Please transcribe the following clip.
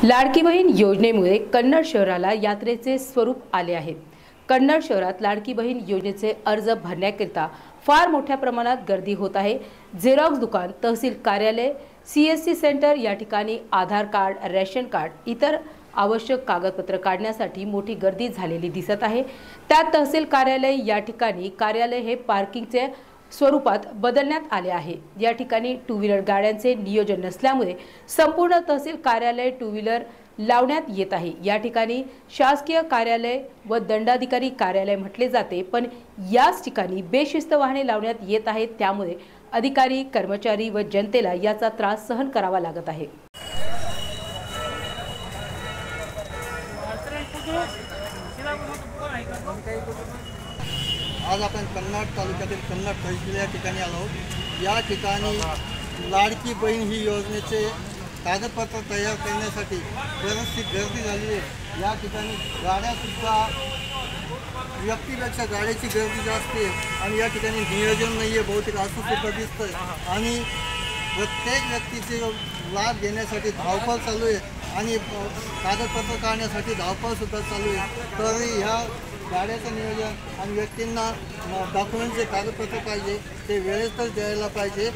लाडकी बहीण योजनेमुळे कन्नड शहराला यात्रेचे स्वरूप आले आहे। कन्नड शहरात लाडकी बहीण योजनेचे अर्ज भरण्याकरिता फार मोठ्या प्रमाणात गर्दी होत आहे। झेरॉक्स दुकान, तहसील कार्यालय, सीएससी सेंटर या ठिकाणी आधार कार्ड, रेशन कार्ड, इतर आवश्यक कागदपत्र काढण्यासाठी मोठी गर्दी झालेली दिसत आहे। त्यात तहसील कार्यालय या ठिकाणी कार्यालय हे पार्किंगचे स्वरूपात बदलण्यात आले आहे। या ठिकाणी टू व्हीलर गाड्यांचे नियोजन नसल्यामुळे संपूर्ण तहसील कार्यालय टू व्हीलर लावण्यात येत आहे। या ठिकाणी शासकीय कार्यालय व दंडाधिकारी कार्यालय म्हटले जाते, पण याच ठिकाणी बेशिस्त वाहने लावण्यात येत आहेत। त्यामुळे अधिकारी, कर्मचारी व जनतेला याचा त्रास सहन करावा लागत आहे। आज आपण कन्नड तालुक्यातील कन्नड तहसील या ठिकाणी आलो आहोत। या ठिकाणी लाडकी बहीण ही योजनेचे कागदपत्र तयार करण्यासाठी बरीचशी गर्दी झाली आहे। या ठिकाणी गाड्यासुद्धा व्यक्तीपेक्षा गाड्याची गर्दी जास्त आहे आणि या ठिकाणी नियोजन नाही आहे, बहुतेक असं सुद्धा दिसतं आणि प्रत्येक व्यक्तीचे लाभ घेण्यासाठी धावपळ चालू आहे आणि कागदपत्र काढण्यासाठी धावपळसुद्धा चालू आहे। तरी ह्या गाड्याचं नियोजन आणि व्यक्तींना डॉक्युमेंटचे कागदपत्र पाहिजे ते वेळेतच द्यायला पाहिजे।